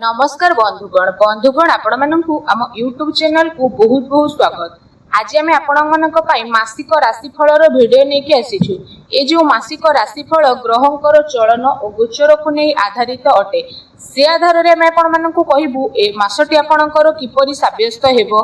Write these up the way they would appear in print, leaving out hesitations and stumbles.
नमस्कार बंधुगण आपण मानकु आम यूट्यूब चैनल को बहुत बहुत स्वागत। आज आम आपण मासिक राशिफल भिडियो लेके आसीछु। ए जो मासिक राशिफल ग्रहंकर चलन और गोचर को नहीं आधारित अटे से आधार में आम आपण कहबू ए मासटी आपणकर किपरि साब्यस्त हेबो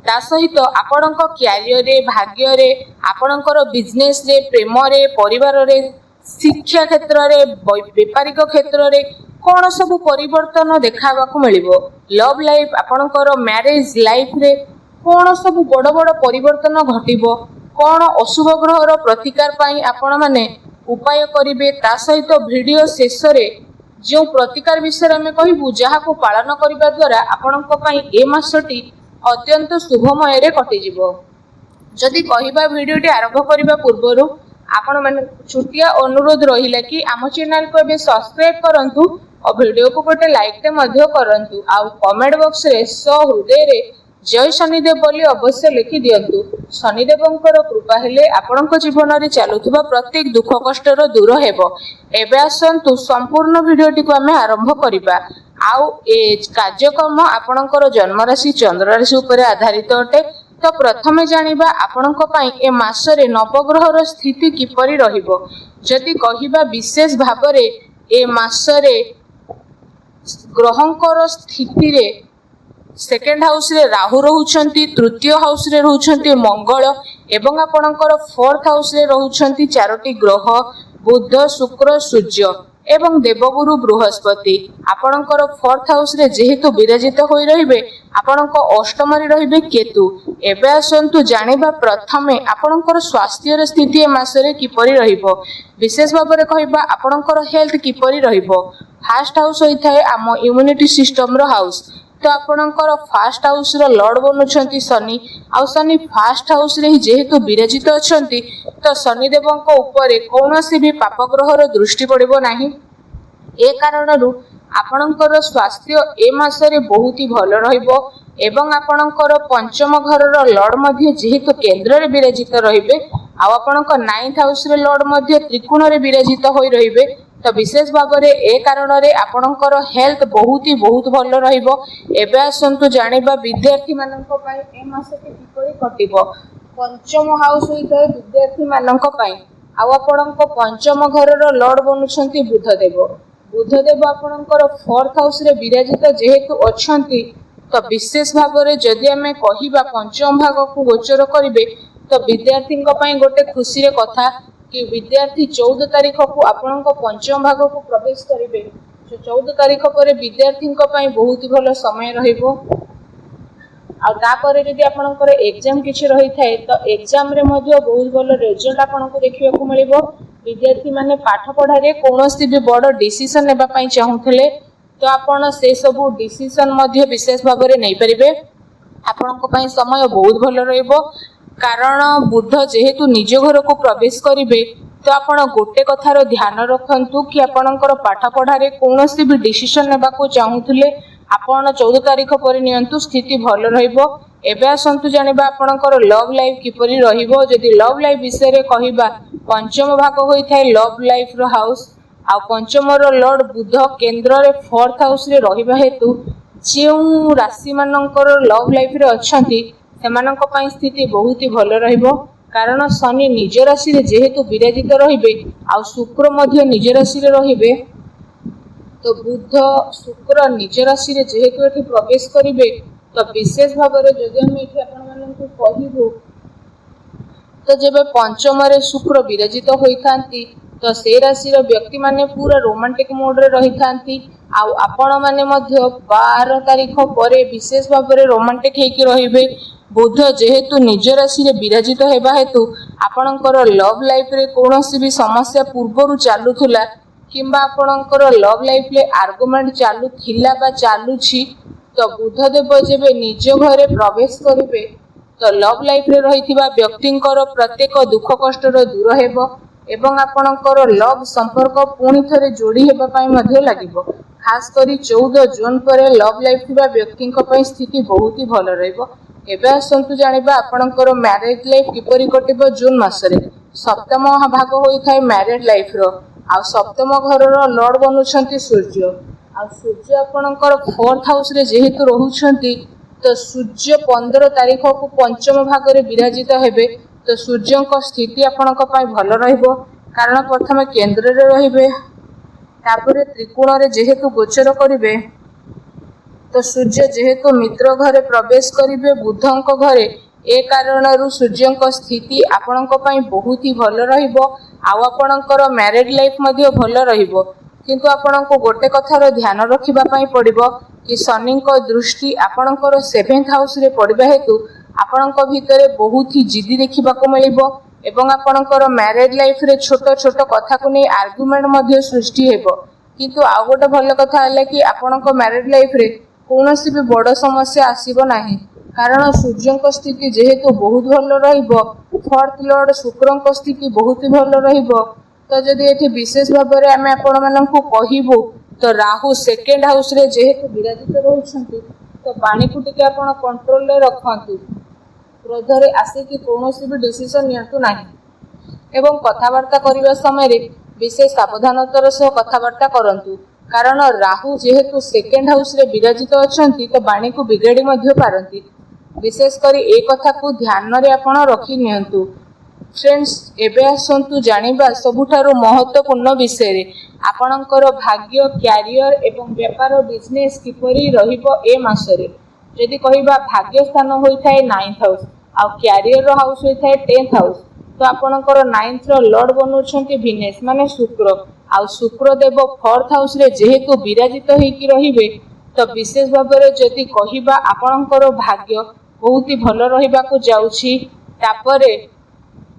ता सहित आपण क्यारियर रे भाग्य रे आपणकर बिजनेस रे प्रेम रे परिवार रे शिक्षा क्षेत्र रे व्यापारिक क्षेत्र रे कौन सब परिवर्तन देखा मिलिबो लव लाइफ आपणकर मैरिज लाइफ रे कौन सब बड़ बड़ परिवर्तन घटिबो कौन अशुभ ग्रहर प्रतिकार पाई आपण माने उपाय करिवे ता सहित वीडियो शेष रे जो प्रतिकार विषय में कहबू जहा को पालन करबा द्वारा आपणक पई ए मासटी अत्यंत शुभमय रे कटि जिवो। जदि कहिबा वीडियोटी आरंभ करबा पूर्वरु आपण माने छुटिया अनुरोध रहिला कि आम चैनल को बे सब्सक्राइब करंतु और वीडियो को गोटे लाइक ते मध्य करंतु आ कमेंट बॉक्स रे हृदय रे जय शनिदेव बोली अवश्य लिखि दियंतु। शनिदेवंकर कृपा हेले आपणक जीवन रे चालुथिबा प्रत्येक दुख कष्ट रो दूर हेबो। एबे आसंतु संपूर्ण वीडियोटी को हमें आरंभ करिबा। आउ ए कार्यक्रम आपणकर जन्म राशि चंद्र राशि ऊपर आधारित अटे। तो प्रथमे जानिबा आपणक पई ए मासरे नवग्रहर स्थिति किपरि रहिबो। जदि कहिबा विशेष भाबरे ए मासरे ग्रहंकर स्थिति रे सेकेंड हाउस रे राहु रहउछंती, तृतीय हाउस रे रहउछंती मंगल एवं आपणकर फोर्थ हाउस रे रहउछंती चारोटी ग्रह बुध शुक्र सूर्य एवं देवगुरु बृहस्पति। आपणकर फोर्थ हाउस रे जेहेतु विराजित होई रहिबे आपणक अष्टम रे रहिबे केतु। एबे आसंतु जानिबा प्रथमे आपणकर स्वास्थ्य स्थिति ए मासरे किपरि रहिबो। विशेष भाव में कहबा आपणकर हेल्थ किपरि रहिबो। फास्ट हाउस होई थाए आम इम्यूनिटी सिस्टम रो हाउस। तो आपणकर फास्ट हाउस रो लॉर्ड बनुछंती शनि आ शनि फास्ट हाउस रे जेहेतु विराजित अछंती तो शनिदेवंक ऊपर कौनसी भी पाप ग्रहर दृष्टि पड़िबो नाही। ए कारणरू आपणकर स्वास्थ्य ए मासरे बहुत ही भल रहिबो एवं आपणकर पंचम घरर लॉर्ड मध्ये जेहेतु केंद्र रे विराजित रहिबे आ आपणक नाइन्थ हाउस रे लॉर्ड मध्ये त्रिकोण रे विराजित होई रहिबे तो विशेष भाव में ए कारण आपणकर हेल्थ बहुत भल रहिबो। एबे आसंतु जानिबा विद्यार्थी माननक पई ए मासटी किपरि कटिबो। पंचम हाउस होइते विद्यार्थी माननक पई आ आपणक पंचम घरर लॉर्ड बनुछंती बुधदेव। बुधदेव आपणकर फोर्थ हाउस रे विराजित जेहेतु अछंती तो विशेष भाव में जदि आमे कहिबा पंचम भाग को गोचर करिवे तो विद्यार्थी पई गोटे खुशी रे कथा कि विद्यार्थी 14 तारीख को आपणक पंचम भाग को प्रवेश करिवे। 14 तारीख पर विद्यार्थी बहुत भल समय रहिबो। आ तापर यदि आपणकर एग्जाम किछि रही थाए तो एग्जाम रे मध्ये बहुत भल रिजल्ट आपणको देखिबा को मिलिबो। विद्यार्थी माने पाठ पढ़ा रे कोनोसी भी बड़ डिसीजन लेबा पई चाहुथले तो आपण से सब डिसीजन मध्ये विशेष भाव में नै परिबे। आपणको पई समय बहुत भल रहिबो कारण बुध जेहेतु निज घर को प्रवेश करिवे तो आपण गोटे कथार ध्यान रखंतु कि आपणकर पाठ पढ़ा रे कोनोसी भी डिसीजन लेबा को चाहुथले आपण 14 तारीख पर नियंतु स्थिति भल रहिबो। एबे आसंतु जानिबा आपणकर लव लाइफ किपरि रहिबो। जदि लव लाइफ विषय रे कहिबा पंचम भाग होई थाए लव लाइफ रो हाउस आ पंचम रो लॉर्ड बुध केंद्र रे फोर्थ हाउस रे रहिबा हेतु जेउ राशि मानकर लव लाइफ रे अछंती सेमानक पई स्थिति बहुत ही भल रहिबो कारण शनि निज राशि रे जेहेतु विराजित रहिबे आ शुक्र मध्ये निज राशि रे रहिबे तो बुध शुक्र निज राशि रे जेहेतु एठी प्रवेश करिवे तो विशेष भाव में जदि हम एठी आपण माननकु कहिबो तो जेबे पंचम रे शुक्र विराजित होइथांती तो से राशि रो व्यक्ति माने पूरा रोमांटिक मोड रे रहिथांती आ आपण माने मध्ये 12 तारीख परे विशेष भाव में रोमांटिक हेकि रहिबे। बुध जेहेतु निज राशि रे विराजित हेबा हेतु आपणकर लव लाइफ रे कोनोसी भी समस्या पूर्वरु चालुथुला किंबा आपणकर लव लाइफ रे आर्गुमेंट चालू थिला बा चालुछि तो बुधदेव जेबे निज घरे प्रवेश करिवे तो लव लाइफ रे रहिथिबा व्यक्तिंकर प्रत्येक दुख कष्ट रो दूर हेबो एवं आपणकर लव संपर्क पुणी थरे जोड़ी हेबा पई मध्ये लागिबो। खास करी 14 जून पर लव लाइफ थिबा व्यक्तिंक पई स्थिति बहुत ही भल रहिबो। एबे आसंतु जानिबा आपणकर मैरिज लाइफ किपरि कटिबो। जून मासरे सप्तम भाग होई थाए मैरिज लाइफ रो आ सप्तम घर रो लॉर्ड बनुछंती सूर्य आ आ सूर्य आपणकर 4th हाउस रे जेहेतु रहुछंती तो सूर्य 15 तारीख को पंचम भाग रे विराजित हेबे। तो सूर्य को स्थिति आपणक पय भल रहइबो कारण प्रथम केंद्र रे रहिबे तापरे त्रिकोण रे जेहेतु गोचर करिवे तो सूर्य जेहेतु मित्र घरे प्रवेश करिवे बुधंक घरे ए कारणरू सूर्यंक स्थिति आपणक पय बहुत ही भल रहिबो। आ आपणकर मैरिड लाइफ मध्ये भल रहिबो किंतु आपणको गोटे कथार ध्यान रखिबा पय पड़िबो कि शनिंक दृष्टि आपणकर 7th हाउस रे पड़िबा हेतु आपणक भितरे बहुत ही जिद्दी देखिबा को मिलिबो एवं आपणकर मैरिड लाइफ रे छोट छोट कथा को नै आर्गुमेंट मध्ये सृष्टि हेबो। किंतु आ गोटे भल कथा हला कि आपणक मैरिड लाइफ रे कोनोसी भी बड़ समस्या आसीबो नाही कारण सूर्यंक स्थिति जेहेतु बहुत भल रहिबो 4th लॉर्ड शुक्रंक स्थिति बहुत भल रहिबो। तो जदि एठी विशेष भाव में आमे आपण माननकु कहिबो तो राहु 2nd हाउस रे जेहेतु विराजित रहउछंती तो पानी को टिके आपण कंट्रोल रे रखंतु क्रोध रे आसे कि कोनोसी भी डिसीजन नियंतु नाही एवं कथावार्ता करिवा समय रे विशेष सावधानतार सह कथावार्ता करंतु कारण राहु जेहेतु 2nd हाउस रे विराजित अछंती तो बाणी को बिगाड़ी मध्ये पारंती विशेष करी ए कथा को ध्यान रे आपण रखि नियंतु। फ्रेंड्स एबे आसंतु जानिबा सबुठारो महत्वपूर्ण विषय रे आपणकर भाग्य कैरियर एवं व्यापार बिजनेस किपरि रहिबो ए मासरे। यदि कहिबा भाग्य स्थान होई थाए 9th हाउस आ कैरियर रो हाउस होई थाए 10th हाउस तो आपणकर 9th रो लॉर्ड बनुछंती विनेस माने शुक्र आ शुक्र देव 4th हाउस रे जेहेतु विराजित होई कि रहिबे तो विशेष भाव रे जदि कहिबा आपणकर भाग्य बहुत ही भल रहिबा को जाउछि। तापरे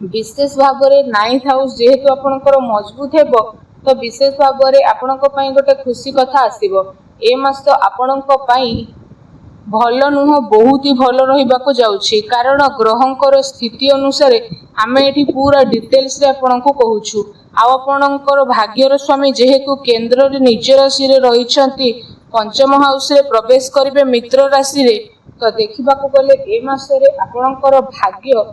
विशेष भाव रे 9th हाउस जेहेतु आपणकर मजबूत हेबो तो विशेष भाव रे आपणक पई गोटे खुशी कथा आसीबो ए मास आपणक पई भल नुह बहुत ही भल रहिबा को जाउछि कारण ग्रहंकर स्थिति अनुसार आमे एठी पूरा डिटेल्स रे आपणक कहूछु। आ आपणकर भाग्यर स्वामी जेहेतु केंद्र रे निज राशि रे रहिछंती पंचम हाउस रे प्रवेश करिवे मित्र राशि रे तो देखिबा को गले ए मास रे आपणकर भाग्य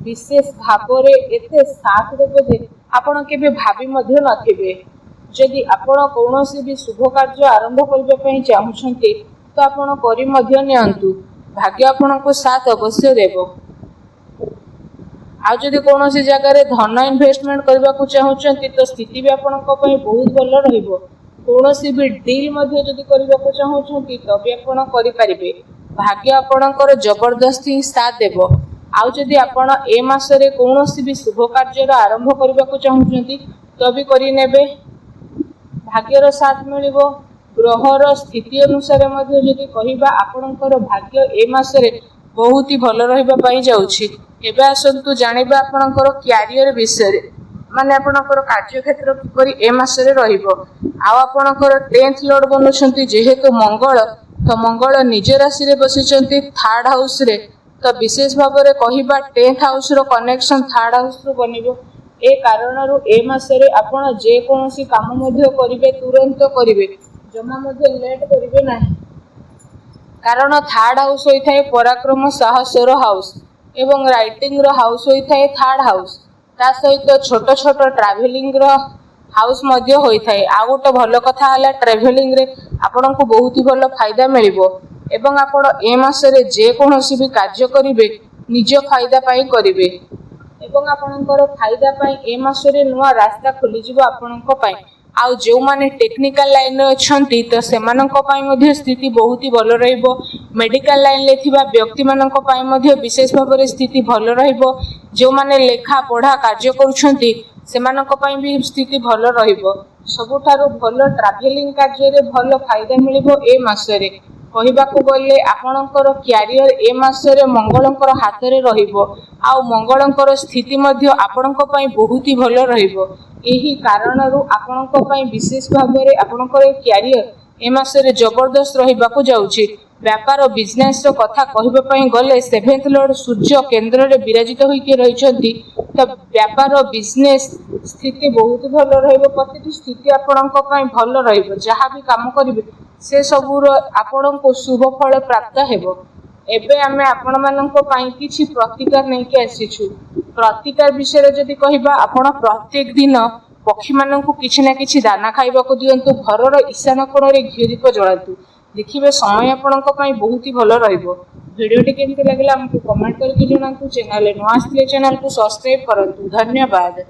विशेष भाव रे एते साथ देबो जे आपण केबे भाबी मध्ये नथिबे। यदि आपण कोनोसी भी शुभ कार्य आरंभ करिबा पई चाहुछंती तो आपण करि मध्ये नियंतु भाग्य आपनको साथ अवश्य देबो। आ जदि कोनोसी जगह रे धन इन्वेस्टमेंट करबा को चाहुछंती तो स्थिति भी आपनको पई बहुत भल रहिबो। कोनोसी भी डील मध्ये जदि करबा को चाहुछंती तो भी आपण करि परिबे भाग्य आपणकर जबरदस्ती साथ देबो। आ जदि आपण ए मास रे कोनोसी भी शुभ कार्य आरंभ करबा को चाहुछंती तो भी करि नेबे भाग्यर साथ मिलिबो। ग्रहर स्थिति अनुसार मध्ये जदि कहिबा आपणकर भाग्य ए मास रे बहुत ही भल रहिबा पई जाउछि। एबे आसंतु जानिबा आपणकर कैरियर विषय रे माने आपणकर कार्य क्षेत्र किपरि ए मास रे रहिबो। आ आपणकर 10th लॉर्ड बनुछंती जेहेतु मंगल तो मंगल निज राशि रे बसिछंती 3rd हाउस रे तो विशेष भाव रे कहिबा 10th हाउस रो कनेक्शन 3rd हाउस रो बनिबो। ए कारणरू ए मास रे आपण जे कोनोसी काम मध्ये करिवे तुरंत करिवे जमा मध्ये लेट करिवे नाही कारण 3rd हाउस होई थाए पराक्रम साहसर हाउस एवं राइटिंग रो हाउस होई थाए 3rd हाउस ता सहित छोट छोट ट्रैवलिंग रो हाउस मध्ये होई थाए। आ गोटे भल कथा हला ट्रैवलिंग रे आपन को बहुत ही भल फायदा मिलिबो एवं आपण ए मास रे जे कोनोसी भी कार्य करिवे निज फायदा पई करिवे एवं आपनकर फायदा पई ए मास रे नुवा रास्ता खोली जिवो आपनक पई। आउ जो माने टेक्निकल लाइन रे अछंती तो सेमानक पई मध्ये स्थिति बहुत ही भल रहइबो। मेडिकल लाइन ले थिबा व्यक्ति मानक पई मध्ये विशेष भाव रे स्थिति भल रहइबो। जो माने लेखा पढ़ा कार्य करूछंती सेमानक पई भी स्थिति भल रहइबो। सबुठारो भल ट्रैवलिंग कार्य रे भल फायदा मिलिबो ए मास रे। कहिबा को गले आपनकर कैरियर ए मास रे मंगलंकर हाथ रे रहिबो आ मंगलंकर स्थिति मध्ये आपनक पई बहुत ही भल रहिबो। एही कारणरू आपनक पई विशेष भाव रे आपनकर कैरियर ए मास रे जबरदस्त रहिबा को जाउची। व्यापार बिजनेस रो कथा कहिबा पई गले 7th लॉर्ड सूर्य केंद्र रे विराजित होई के रहिछंती त व्यापार बिजनेस स्थिति बहुत भल रहिबो। प्रतिटी स्थिति आपनक पई भल रहिबो। जहा भी काम करिवे से सबुर आपनको शुभ फल प्राप्त हेबो। एबे आमे आपण मानक पई किछि प्रतिकार नै के आसीछु। प्रतिकार विषय रे जदि कहिबा आपण प्रत्येक दिन पक्षी माननकु किछि ना किछि दाना खाइबाकू दियंतु घरर ईशान कोणरे घी दीप जलांतु देखिबे समय आपणक पई बहुत ही भलो रहइबो। वीडियोटी केमति लागला हमकु कमेंट करके जणांतु। चैनल नुआ आसले चैनल को सब्सक्राइब करंतु। धन्यवाद।